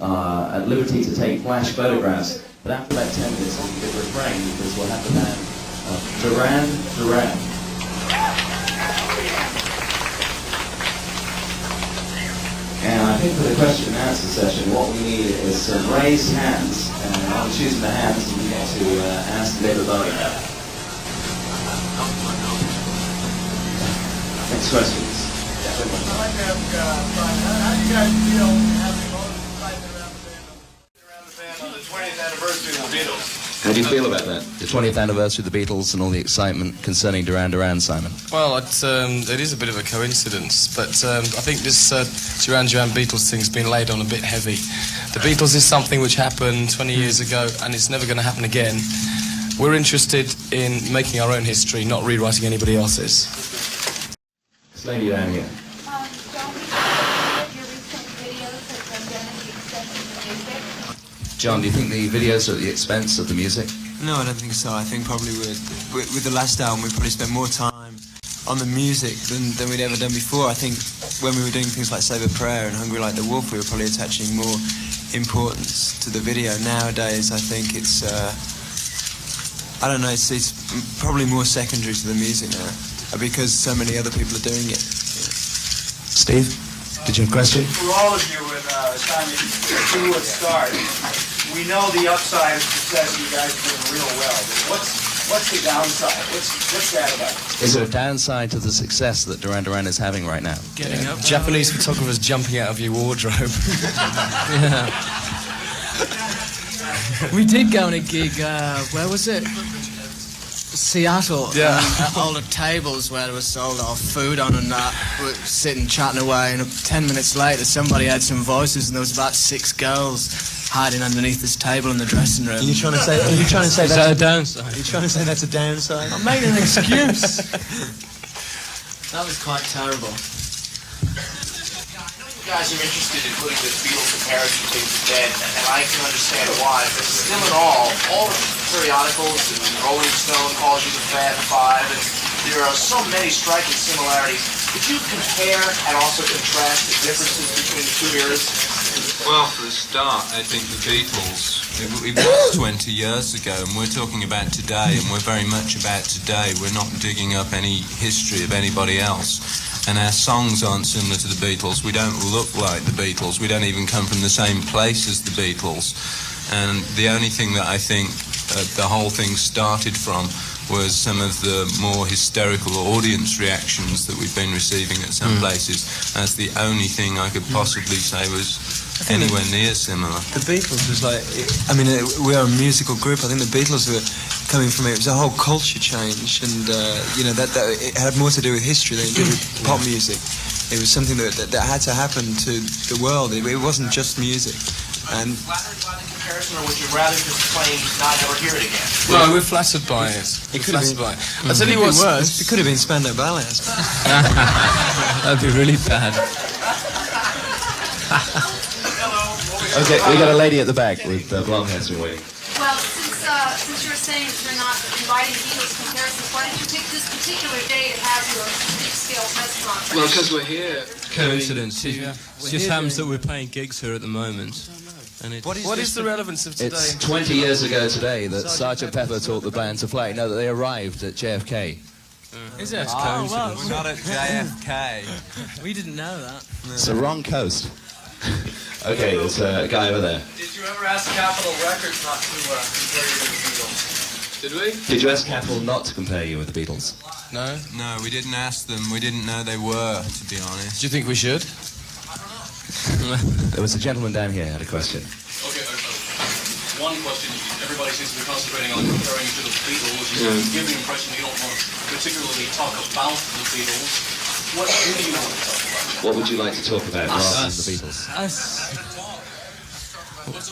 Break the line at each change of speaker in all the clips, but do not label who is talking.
at liberty to take flash photographs, but after about 10 minutes, you can refrain because we'll have the band Duran Duran. And I think for the question and answer session, what we need is some raised hands. And I'll be choosing the hands and we get to ask everybody. Next questions.
I'd like to ask Brian, how do you guys feel having all this excitement around the band on the 20th anniversary of the Beatles?
How do you feel about that? The 20th anniversary of the Beatles and all the excitement concerning Duran Duran, Simon?
Well, it is a bit of a coincidence, but I think this Duran Duran Beatles thing's been laid on a bit heavy. The Beatles is something which happened 20 years ago, and it's never going to happen again. We're interested in making our own history, not rewriting anybody else's.
This lady down here. John, do you think the videos are at the expense of the music?
No, I don't think so. I think probably with the last album we probably spent more time on the music than we'd ever done before. I think when we were doing things like Save a Prayer and Hungry Like the Wolf, we were probably attaching more importance to the video. Nowadays I think it's, I don't know, it's probably more secondary to the music now because so many other people are doing it.
Steve, did you have a question?
For all of you, with Simon, who would start, we know the upside of success you guys are doing real well. But what's the downside? What's that about?
Is there a downside to the success that Duran Duran is having right now?
Getting up. Japanese photographers jumping out of your wardrobe.
Yeah. We did go on a gig, where was it? Seattle.
Yeah.
At all the tables where there was all our food on and that, we were sitting chatting away, and 10 minutes later somebody had some voices and there was about 6 girls hiding underneath this table in the dressing room.
Are you trying to say
Is that a downside?
Are you trying to say that's a downside?
I'm making an excuse. That was quite terrible.
You guys are interested in putting the Beatles comparison thing to bed, and I can understand why, but still in all the periodicals and Rolling Stone calls you the Fab Five, and there are so many striking similarities. Could you compare and also contrast the differences between the two eras?
Well, for a start, I think the Beatles, it was 20 years ago, and we're talking about today, and we're very much about today. We're not digging up any history of anybody else. And our songs aren't similar to the Beatles. We don't look like the Beatles. We don't even come from the same place as the Beatles. And the only thing that I think the whole thing started from was some of the more hysterical audience reactions that we've been receiving at some places. That's the only thing I could possibly say was anywhere near similar.
The Beatles was like, I mean, we are a musical group. I think the Beatles were coming from it was a whole culture change, and you know that it had more to do with history than it did with pop music. It was something that had to happen to the world. It wasn't just music. And
Flattered by the comparison, or would you rather just plain not ever hear it again?
No, we're flattered by it.
it could have been
I'll tell you what's
worse. It could have been Spandau Ballet.
That'd be really bad.
Okay, we got a lady at the back with blonde hair been waiting.
Well, since you're saying you're not inviting Beatles comparisons, why did you pick this particular day to have your big-scale restaurant?
Well, because we're here.
Coincidence.
It just happens that we're playing gigs here at the moment. And
What is the relevance of today?
It's 20 years ago today that Sgt. Pepper taught the band to play. No, that they arrived at JFK.
Is it?
We're not at JFK.
We didn't know that.
It's the wrong coast. Okay, there's a guy over there.
Did you ever ask Capitol Records not to compare you to the Beatles?
Did we?
Did you ask Capitol not to compare you with the Beatles?
No.
No, we didn't ask them. We didn't know they were, to be honest.
Do you think we should?
There was a gentleman down here who had a question.
Okay, one question. Everybody seems to be concentrating on comparing to the Beatles. You give the impression you don't want to particularly talk about the Beatles. What do you want to talk about?
What would you like to talk about rather than the Beatles?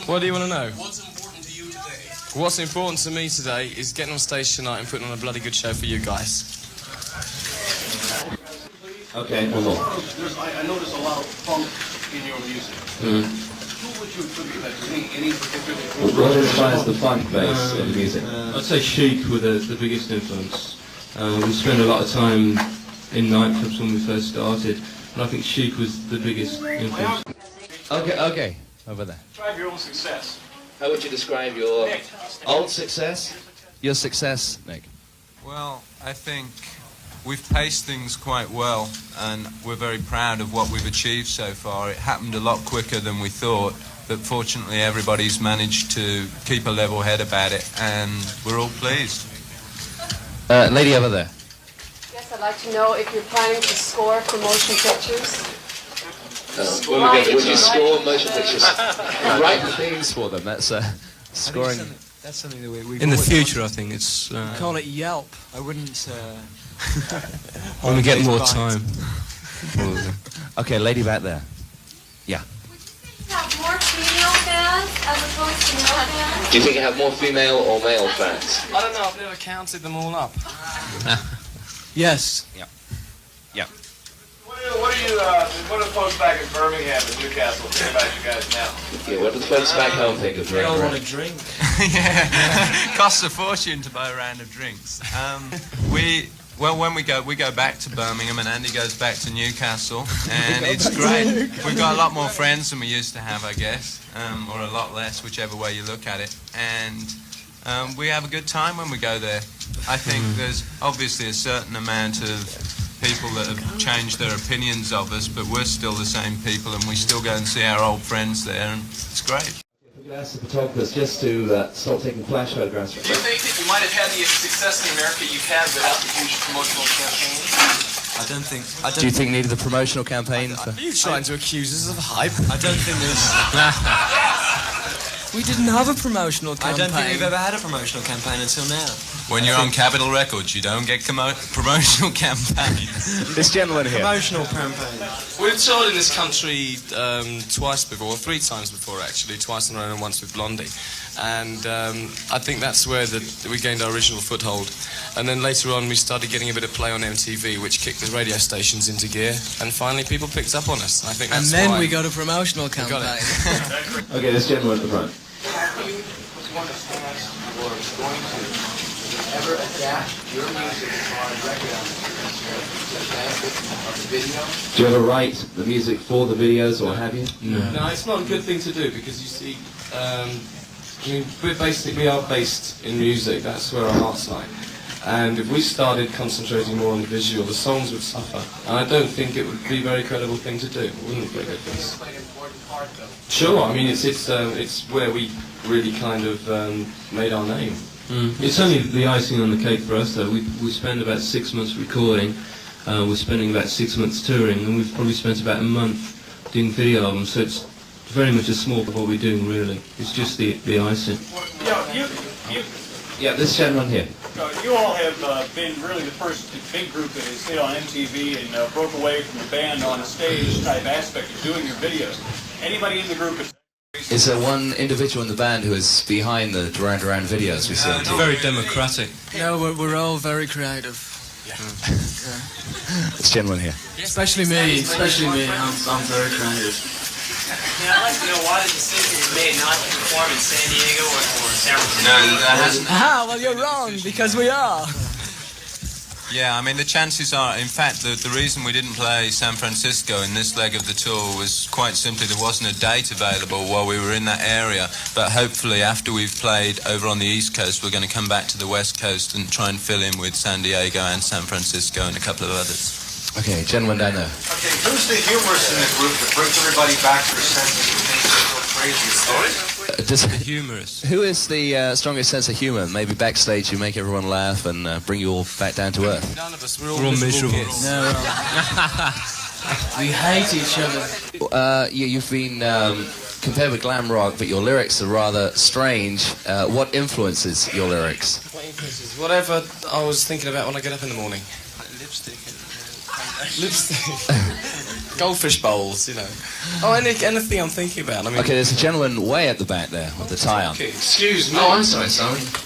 What do you want to know?
What's important to you today?
What's important to me today is getting on stage tonight and putting on a bloody good show for you guys.
Okay, one more.
I notice a lot of funk in your music. Who would you attribute that to? Any particular group?
What inspires the funk bass in the music?
I'd say Chic were the biggest influence. We spent a lot of time in nightclubs when we first started, and I think Chic was the biggest influence.
Okay.
over there.
Describe your own success.
How would you describe your
Nick.
old success? Your success, Nick.
Well, I think we've paced things quite well, and we're very proud of what we've achieved so far. It happened a lot quicker than we thought, but fortunately everybody's managed to keep a level head about it, and we're all pleased.
Lady over there.
Yes, I'd like to know if you're planning to score for motion pictures.
Would you score motion pictures? Write the themes for them. That's scoring.
That's something that we
In the future, I think it's...
Call it Yelp.
I wouldn't...
when we get more time.
Okay, lady back there. Yeah.
Have more female fans as opposed to male fans?
Do you think you have more female or male fans?
I don't know, I've never counted them all up.
Yes.
Yeah. Yeah.
What do folks back in Birmingham and Newcastle think about you guys now?
Yeah, what do the folks back home think of Duran Duran?
drink.
Yeah, costs a fortune to buy a round of drinks. When we go back to Birmingham, and Andy goes back to Newcastle, and it's great. We've got a lot more friends than we used to have, I guess, or a lot less, whichever way you look at it. And we have a good time when we go there. I think there's obviously a certain amount of people that have changed their opinions of us, but we're still the same people, and we still go and see our old friends there, and it's great.
We could ask the photographers just to stop taking flash photographs.
Do you think that you might have had the success in America you've had without the huge promotional campaign?
I don't think...
Do you think needed a promotional campaign?
Are you trying to accuse us of hype?
I don't think there's...
We didn't have a promotional campaign.
I don't think we've ever had a promotional campaign until now.
When you're on Capitol Records, you don't get promotional campaigns.
This gentleman here.
Promotional campaign.
We've toured in this country twice before, or 3 times before actually, twice on our own and once with Blondie. And I think that's where we gained our original foothold. And then later on we started getting a bit of play on MTV, which kicked the radio stations into gear. And finally people picked up on us. I think that's
And then
why.
we got a promotional campaign.
Okay, this gentleman at the front.
Have you, as one of the fans, or going to ever adapt your music on record on to the benefit of the video?
Do you ever write the music for the videos, or have you?
No, it's not a good thing to do, because you see, I mean, we are based in music, that's where our hearts lie. And if we started concentrating more on the visual, the songs would suffer. And I don't think it would be a very credible thing to do. It wouldn't be a good thing.
Played an important part, though.
Sure, I mean, it's where we really kind of made our name.
It's only the icing on the cake for us, though. We spend about 6 months recording, we're spending about 6 months touring, and we've probably spent about a month doing video albums, so it's very much a small part of what we're doing, really. It's just the icing.
Yeah, this gentleman here.
You all have been really the first big group that has hit on MTV and broke away from the band on a stage type aspect of doing your videos. Anybody in the group
Is there one individual in the band who is behind the Duran Duran videos we see on TV?
Very democratic.
No, we're all very creative.
This gentleman here.
Especially me. I'm very creative.
I'd like to know why the decision was made not to perform in San Diego or San Francisco.
No, that hasn't.
Ah, well, you're wrong, because we are.
Yeah, I mean, the chances are, in fact, the reason we didn't play San Francisco in this leg of the tour was quite simply there wasn't a date available while we were in that area. But hopefully, after we've played over on the East Coast, we're going to come back to the West Coast and try and fill in with San Diego and San Francisco and a couple of others.
Okay, gentleman down there.
Okay, who's the humorist in the group that brings everybody back to their senses and makes them go crazy?
Humorous. Who is the strongest sense of humour? Maybe backstage you make everyone laugh and bring you all back down to earth.
None of us, we're all miserable.
No, we hate each other.
You've been compared with glam rock, but your lyrics are rather strange. What influences your lyrics?
What influences? Whatever I was thinking about when I get up in the morning. Lipstick. Goldfish bowls, you know. Oh, anything I'm thinking about. I mean,
Okay, there's a gentleman way at the back there with the tie on.
okay, excuse me.
Oh, I'm sorry.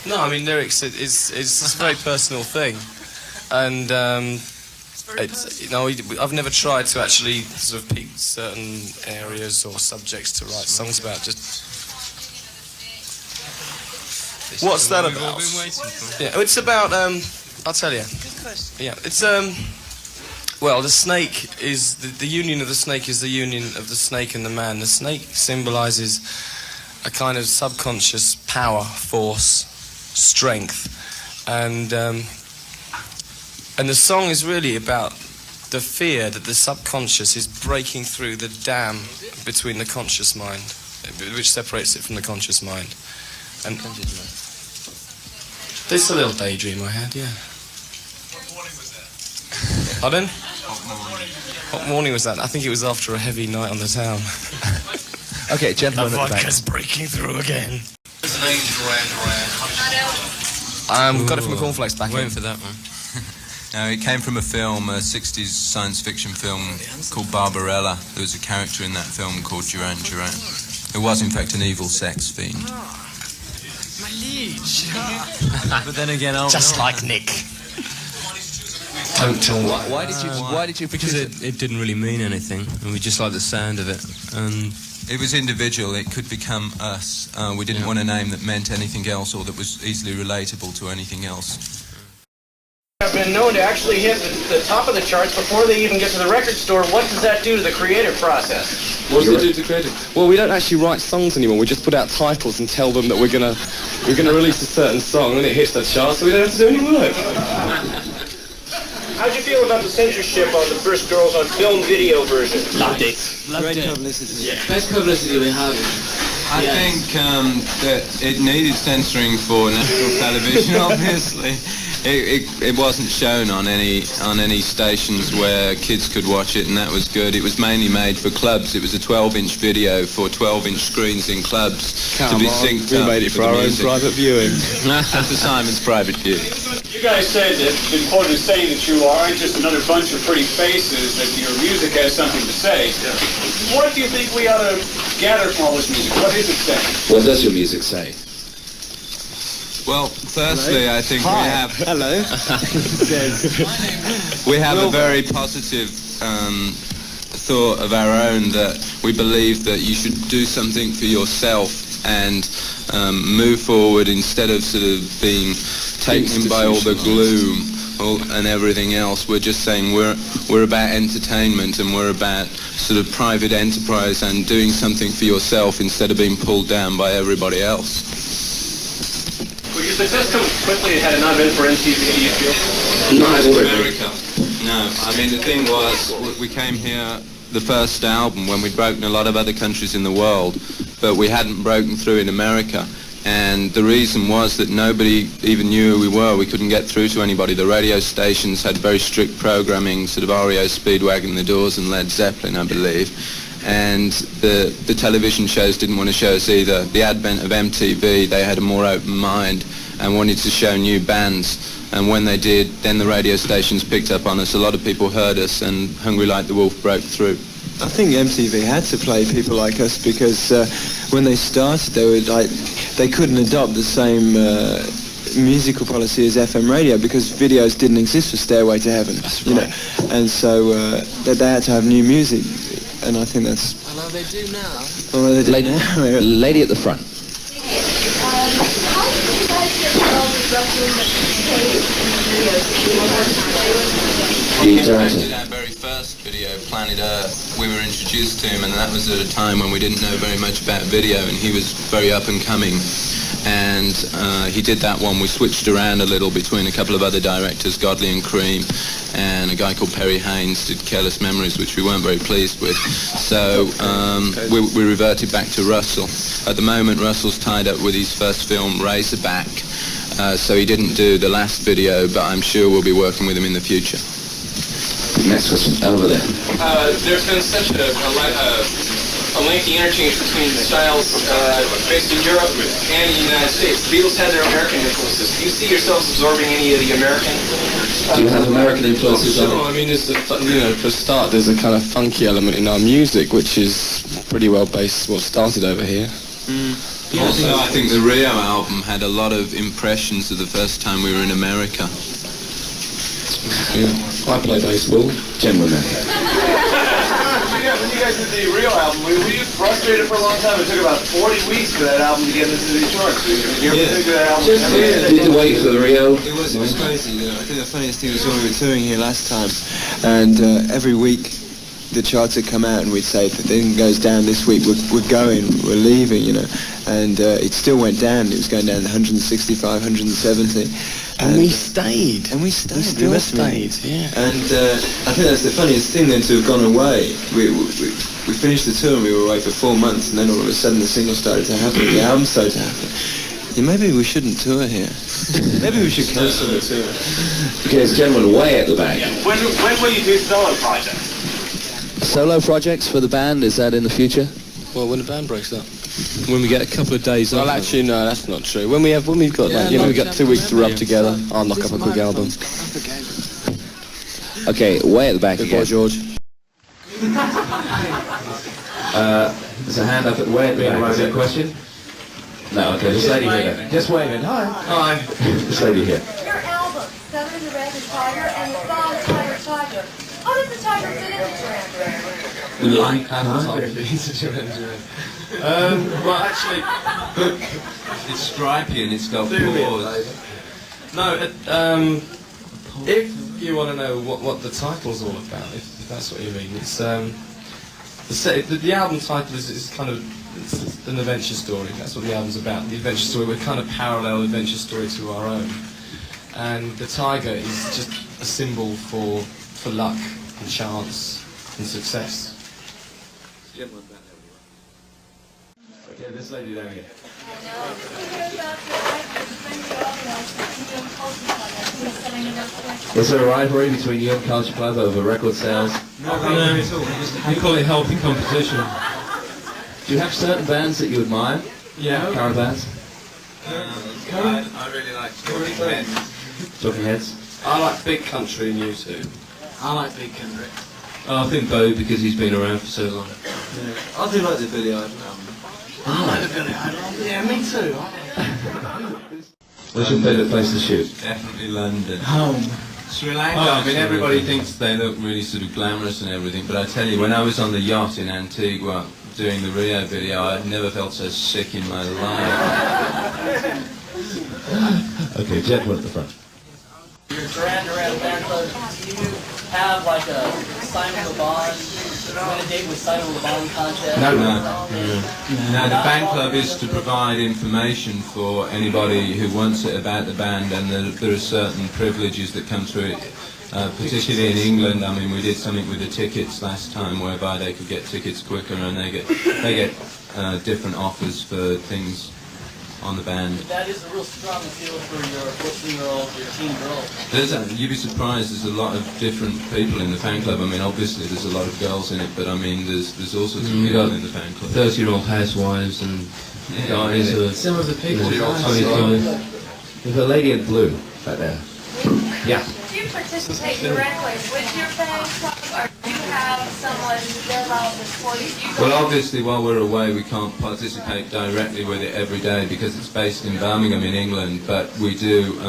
No, I mean lyrics is a very personal thing, and it's, you know, I've never tried to actually sort of pick certain areas or subjects to write songs about. Just what's that
We've all
about?
been waiting for.
Yeah, it's about I'll tell you. Yeah, it's Well, the snake is the union of the snake is the union of the snake and the man. The snake symbolises a kind of subconscious power, force, strength, and the song is really about the fear that the subconscious is breaking through the dam between the conscious mind, which separates it from the conscious mind. And this is a little daydream I had, yeah.
What morning was that?
Pardon? What morning was that? I think it was after a heavy night on the town.
Okay, gentlemen at the back.
vodka's breaking through again.
What's the name Duran Duran?
Got it from a cornflakes packet.
Waiting for that one.
No, it came from a film, a 60s science fiction film called Barbarella. There was a character in that film called Duran Duran, who was in fact an evil sex fiend.
My liege.
But then again,
Just like Nick. Don't tell me.
Why did you?
Because it didn't really mean anything, and we just liked the sound of it. And
It was individual, it could become us. We didn't want a name that meant anything else or that was easily relatable to anything else.
Have been known to actually hit the top of the charts before they even get to the record store. What does that do to the creative process?
What does it do to creative? Well, we don't actually write songs anymore. We just put out titles and tell them that we're gonna release a certain song, and it hits the charts, so we don't have to do any work.
How'd you feel about the censorship on the first Girls on Film video version?
Loved it.
Great publicity.
Yeah. Best publicity we have.
I think that it needed censoring for national television, obviously. It wasn't shown on any stations where kids could watch it, and that was good. It was mainly made for clubs. It was a 12-inch video for 12-inch screens in clubs to be synced up.
We made it for our own private viewing.
For Simon's private view.
You guys said that, been quoted as saying that you aren't just another bunch of pretty faces, that your music has something to say. What do you think we ought to gather from all this music? What is it saying?
What does your music say?
Well, firstly, I think we have...
Hello.
We have a very positive thought of our own, that we believe that you should do something for yourself and move forward instead of sort of being taken by all the gloom and everything else. We're just saying we're about entertainment, and we're about sort of private enterprise and doing something for yourself instead of being pulled down by everybody else.
Well, your success comes quickly. It had it not been for MTV, do you feel?
Not America. No, I mean the thing was, we came here the first album when we'd broken a lot of other countries in the world, but we hadn't broken through in America. And the reason was that nobody even knew who we were. We couldn't get through to anybody. The radio stations had very strict programming, sort of REO Speedwagon, The Doors and Led Zeppelin, I believe. And the television shows didn't want to show us either. The advent of MTV, they had a more open mind and wanted to show new bands. And when they did, then the radio stations picked up on us. A lot of people heard us, and Hungry Like the Wolf broke through.
I think MTV had to play people like us because when they started, they couldn't adopt the same musical policy as FM radio because videos didn't exist for Stairway to Heaven.
That's
you
right.
know, and so they had to have new music, and I think that's.
Well, they do now.
Well, they do now.
Lady at the front.
How did you guys get involved with
We did our very first video, Planet Earth. We were introduced to him, and that was at a time when we didn't know very much about video, and he was very up and coming. And he did that one. We switched around a little between a couple of other directors, Godley and Cream, and a guy called Perry Haynes did Careless Memories, which we weren't very pleased with. So we reverted back to Russell. At the moment, Russell's tied up with his first film, Razorback. So he didn't do the last video, but I'm sure we'll be working with him in the future.
Next question, over there.
There's been such a lengthy interchange between styles based in Europe and the United States. The Beatles had their American influences. Do you see yourselves absorbing any of the American?
Do you have American influences?
Sure, I mean, for a start, there's a kind of funky element in our music, which is pretty well based what started over here.
Also, I think the Rio album had a lot of impressions of the first time we were in America.
Yeah. I play baseball, gentlemen.
when you guys did the real album, were you frustrated for a long time? It took about 40 weeks for that album to get into the charts. So you ever think that album?
Did you wait for the Rio?
It was crazy. You know, I think the funniest thing was when we were touring here last time, and every week the charts would come out and we'd say, if it goes down this week, we're going, we're leaving, you know. And it still went down. It was going down to 165, 170.
And we stayed.
And we stayed.
We still stayed, yeah.
And I think that's the funniest thing then, to have gone away. We finished the tour and we were away for 4 months, and then all of a sudden the single started to happen, the album started to happen. Yeah, maybe we shouldn't tour here. Maybe we should cancel the tour.
Okay, there's a gentleman way at the back.
When will you do solo projects?
Solo projects for the band, is that in the future?
Well, when the band breaks up. When we get a couple of days off. Well, actually, no, that's not true. When we've got we've got 2 weeks to rub together, I'll knock up a quick album.
Okay, way at the back
Good
again.
boy, George.
There's a hand up at way at the back. Is there a question? No, okay, this lady here then. Just waving. Hi. Hi. This lady here.
Your album, Seven in the Red and Tiger, and the song Tiger Tiger. How does the tiger fit into Duran Duran?
Well, actually,
It's stripy and it's got paws.
no. If you want to know what the title's all about, if that's what you mean, it's the album title is kind of it's an adventure story. That's what the album's about. The adventure story. We're kind of parallel adventure story to our own, and the tiger is just a symbol for luck and chance and success. Okay, this lady down here.
Was there a rivalry between you and Culture Club over record sales?
No, we call it healthy competition.
Do you have certain bands that you admire?
Yeah.
Current bands?
I really like Talking Heads.
Talking Heads?
I like Big Country and U2.
I like Big Country.
I think Bo, because he's been around for so long.
Yeah. I do like the Billy Idol album.
I like the Billy Idol. Yeah, me too.
What's your favourite place to shoot?
Definitely London.
Home. Sri Lanka.
I mean, everybody thinks they look really sort of glamorous and everything, but I tell you, when I was on the yacht in Antigua doing the Rio video, I'd never felt so sick in my life.
Okay, gentleman at the front.
Your Duran Duran fan club, do you have like a Simon Le Bon, win a date with Simon Le Bon contest?
No, the fan club is to provide information for anybody who wants it about the band, and there are certain privileges that come through it. Particularly in England, I mean, we did something with the tickets last time, whereby they could get tickets quicker, and they get different offers for things on the band.
That is a real strong appeal for your 14-year-old, your teen girl.
You'd be surprised, there's a lot of different people in the fan club. I mean, obviously there's a lot of girls in it, but I mean, there's all sorts of people in the fan club.
30-year-old housewives and guys who are...
Some of the people...
There's a lady in blue right there. Yeah.
Do you participate directly with your fan club, or do you have someone who does all this for you?
Well, obviously, while we're away, we can't participate directly with it every day because it's based in Birmingham in England, but we do,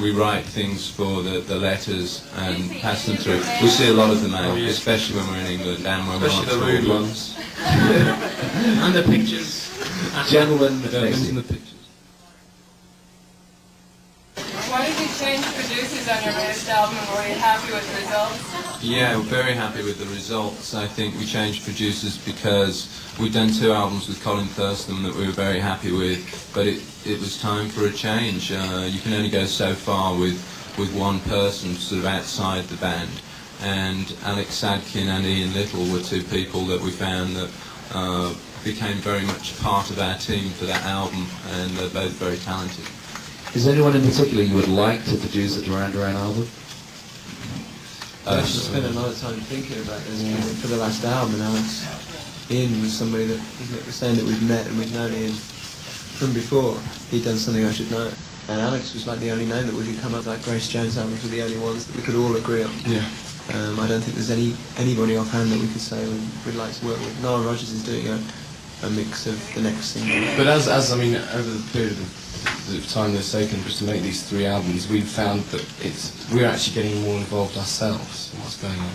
we write things for the letters and pass them through. We see a lot of them out, especially when we're in England and when we're on
Especially the rude ones.
And the pictures.
Gentleman next to you.
Why did you change producers on your latest album, and were you happy with the results?
Yeah, we're very happy with the results. I think we changed producers because we'd done 2 albums with Colin Thurston that we were very happy with, but it was time for a change. You can only go so far with one person sort of outside the band, and Alex Sadkin and Ian Little were 2 people that we found that became very much part of our team for that album, and they're both very talented.
Is there anyone in particular you would like to produce a Duran Duran album?
I actually spent a lot of time thinking about this for the last album, and Alex Ian was somebody that was saying that we've met and we've known Ian from before. He'd done Something I Should Know, and Alex was like the only name that we could come up with. Like Grace Jones albums were the only ones that we could all agree on.
Yeah.
I don't think there's anybody offhand that we could say we'd like to work with. Noel Rodgers is doing a mix of the next single.
But as I mean, over the period of the time that's taken just to make these 3 albums, we've found that we're actually getting more involved ourselves in what's going on.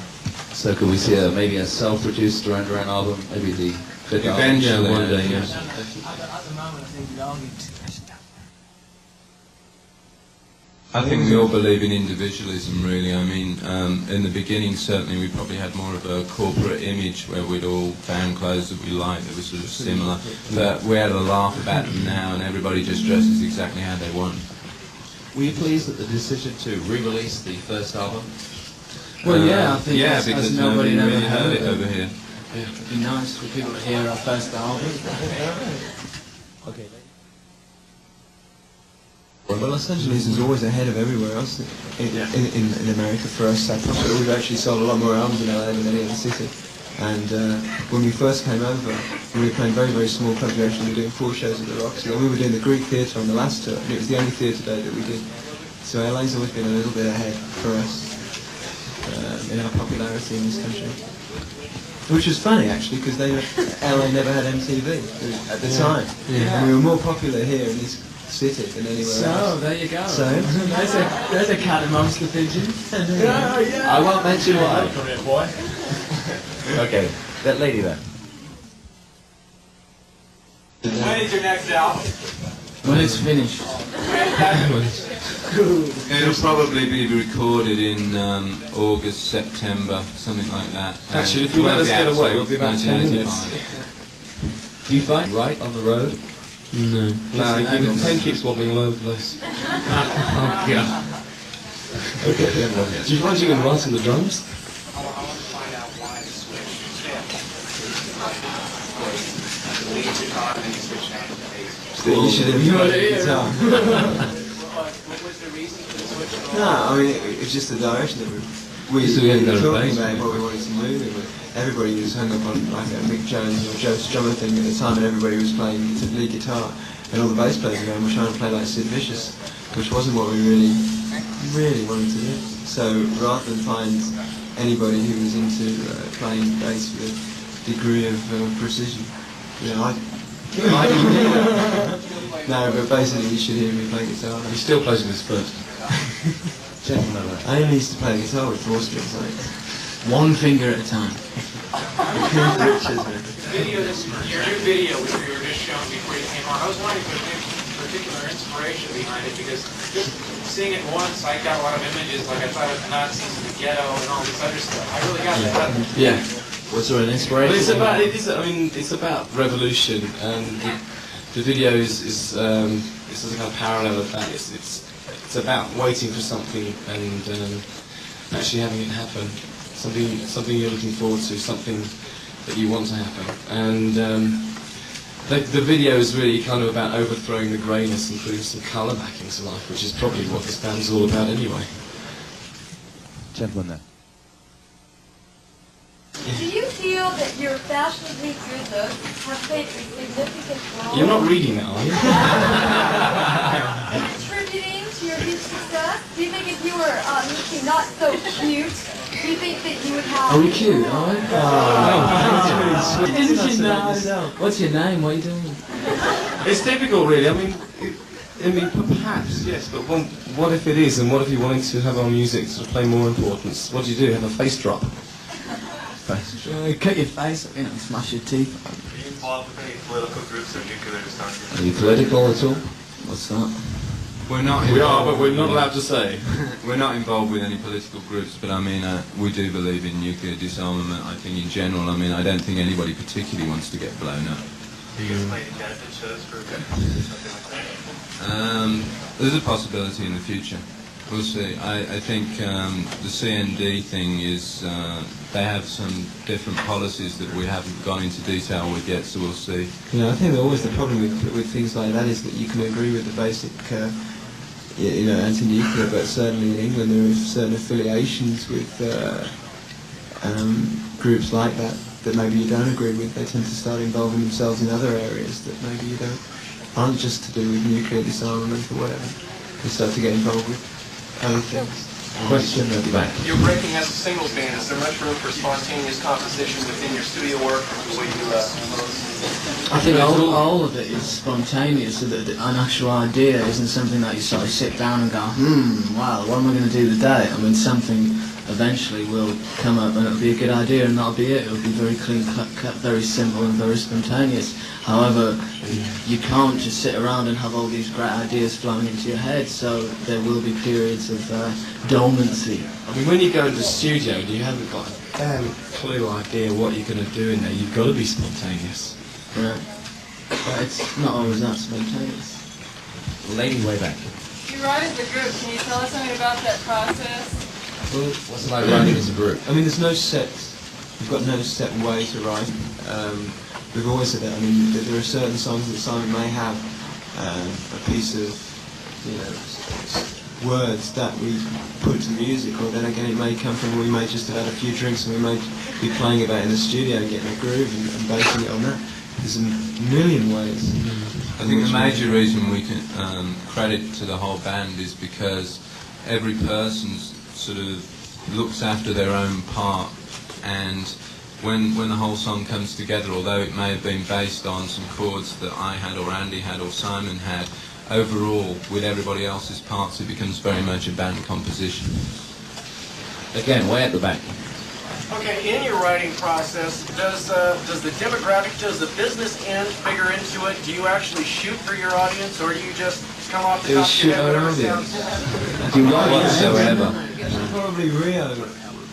So could we see maybe a self-produced Duran Duran album, maybe the fifth album?
Eventually,
one day,
yes.
At the moment, I think we'd argue
I think we all believe in individualism, really. I mean, in the beginning, certainly, we probably had more of a corporate image where we'd all found clothes that we liked that were sort of similar. But we had a laugh about them now, and everybody just dresses exactly how they want.
Were you pleased at the decision to re-release the first album?
Well, yeah, I think
yeah,
as
because
nobody
nobody really
never
heard it over here.
Yeah, it'd be nice for people to hear our first album.
Okay. Well, Los Angeles is always ahead of everywhere else in America for us. We've actually sold a lot more albums in LA than any other city. And when we first came over, we were playing very, very small clubs. We actually were doing 4 shows at the Roxy. And we were doing the Greek Theatre on the last tour, and it was the only theatre date that we did. So LA's always been a little bit ahead for us in our popularity in this country. Which was funny, actually, because LA never had MTV at the time. Yeah. And we were more popular here in this city than anywhere else.
So, there you go.
So,
there's a cat amongst the pigeons.
I won't mention why.
Come here, boy.
Okay, that lady there.
When is your next album?
When it's finished.
It'll probably be recorded in August, September, something like that.
Actually, if you let us get away, we'll be about 10 minutes.
Do you find right on the road?
No. No, the pen keeps wobbling all over the place. Oh, God.
Okay,
Do you find you can write on the drums?
I want to find out why the switch. Lead guitar and then you switch down to bass.
So you should have heard the guitar.
What was the reason for the switch?
No, I mean, it's just the direction that we were talking about what we wanted to move. Everybody was hung up on like a Mick Jones or Joe Strummer thing at the time, and everybody was playing lead guitar, and all the bass players were going, we're trying to play like Sid Vicious, which wasn't what we really wanted to do. So rather than find anybody who was into playing bass with a degree of precision, you know, I didn't do that. No, but basically you should hear me play guitar.
He still plays with his first.
I only used to play guitar with 4 strings, like
one finger at a time.
Your new video, which we were just showing before you came on, I was wondering if there's any particular inspiration behind it, because just seeing it once, I got a lot of images, like I thought of the Nazis and the ghetto and all this other stuff. I really got that.
Yeah.
Was there an inspiration?
Well, it's about revolution, and the video is a kind of parallel of that. It's about waiting for something and actually having it happen. Something you're looking forward to, something that you want to happen. And the video is really kind of about overthrowing the greyness and putting some colour back into life, which is probably what this band's all about anyway.
Gentleman there.
Do you feel that your fashionably good looks have played a significant role
You're not reading that, are you?
in contributing to your huge success? Do you think if you were not so cute, do you think that you would have...
Are we cute, are we?
Oh, isn't she nice? What's your name? What are you doing?
It's difficult, really. I mean, perhaps, yes, but what if it is, and what if you wanted to have our music to play more importance? What do you do? Have a face drop?
Cut your face, smash your teeth.
Are you involved with any political groups or nuclear disarmament?
Are you political at all?
What's that?
We're not.
We are, but we're not allowed to say.
We're not involved with any political groups, but I mean, we do believe in nuclear disarmament. I think in general, I mean, I don't think anybody particularly wants to get blown up.
Do you guys play any benefit shows for something like that?
There's a possibility in the future. We'll see. I think the CND thing is, they have some different policies that we haven't gone into detail with yet, so we'll see.
You know, I think that always the problem with things like that is that you can agree with the basic, anti-nuclear, but certainly in England there are certain affiliations with groups like that maybe you don't agree with. They tend to start involving themselves in other areas that maybe aren't just to do with nuclear disarmament or whatever. They start to get involved with other things.
Question at the back.
You're breaking as a singles band. Is there much room for spontaneous composition within your studio work, the way you compose?
I think all of it is spontaneous, so that an actual idea isn't something that you sort of sit down and go, wow, what am I going to do today? I mean, something eventually will come up and it'll be a good idea and that'll be it. It'll be very clean cut, very simple and very spontaneous. However, you can't just sit around and have all these great ideas flowing into your head, so there will be periods of dormancy.
I mean, when you go into the studio and you haven't got a damn clue idea what you're going to do in there, you've got to be spontaneous.
Right. But it's not always that spontaneous.
Lady way back.
You write as a group. Can you tell us something about that process?
Well, what's it like writing as a group?
I mean, there's no set. We've got no set way to write. We've always said that. I mean, there are certain songs that Simon may have a piece of, words that we put to music, or then again it may come from we may just have had a few drinks and we may be playing about in the studio and getting a groove and basing it on that. There's a million ways.
I think the major reason we can credit to the whole band is because every person sort of looks after their own part, and when the whole song comes together, although it may have been based on some chords that I had or Andy had or Simon had, overall, with everybody else's parts, it becomes very much a band composition.
Again, way at the back.
Okay, in your writing process, does the demographic, does the business end figure into it? Do you actually shoot for your audience, or do you just come off the top of your head, whatever sounds?
Do not whatsoever.
Probably Rio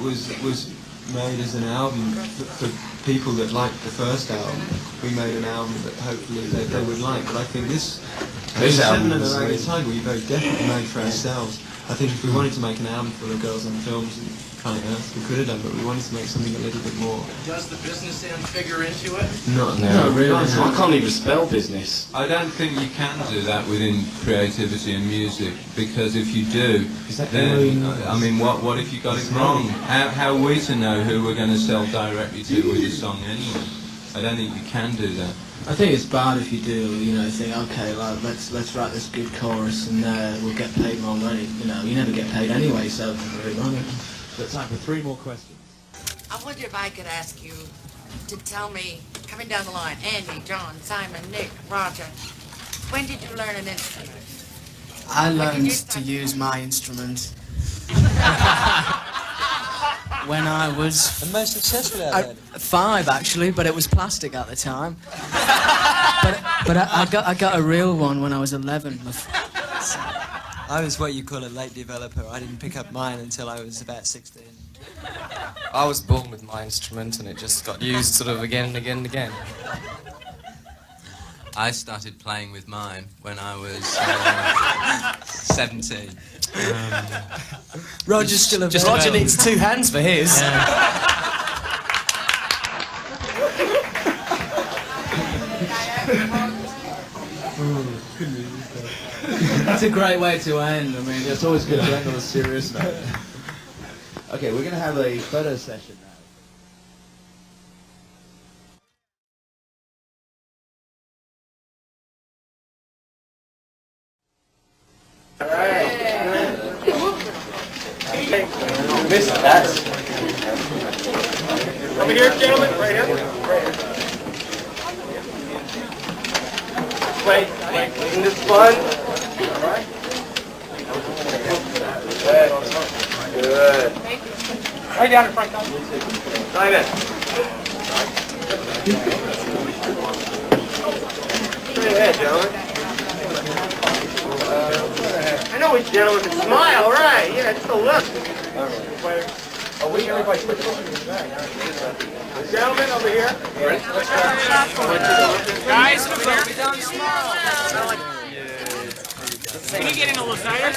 was made as an album for people that liked the first album. We made an album that hopefully they would like, but I think this album and the Ragged Tiger we very definitely made for ourselves. I think if we wanted to make an album full of girls on films and kind of else, we could have done, but we wanted to make something a little bit more.
Does the business end figure into it?
No,
really. I can't even spell business.
I don't think you can do that within creativity and music, because if you do, then, I mean, what if you got it wrong? How are we to know who we're going to sell directly to with a song anyway? I don't think you can do that.
I think it's bad if you do, think, okay, like, let's write this good chorus and we'll get paid more money. You never get paid anyway, so it doesn't really matter.
Got time for 3 more questions.
I wonder if I could ask you to tell me, coming down the line, Andy, John, Simon, Nick, Roger, when did you learn an instrument?
I learned to use my instrument when I was...
And most successful at it?
5, actually, but it was plastic at the time. but I got a real one when I was 11.
I was what you call a late developer. I didn't pick up mine until I was about 16.
I was born with my instrument and it just got used sort of again and again and again.
I started playing with mine when I was 17.
Roger's still a
just
Roger
about.
needs 2 hands for his. That's a great way to end. I mean,
It's always good to end on a serious note. Okay, we're going to have a photo session now.
Missed that. Over here, gentlemen, right here. Wait, isn't this fun? All right. Good. Right down in front, Tom. Sign in. Straight ahead, gentlemen. I know which gentleman can smile, right? Yeah, just a look. Oh, we everybody put the gentlemen over here.
Guys, over here. Can you get in a little tighter?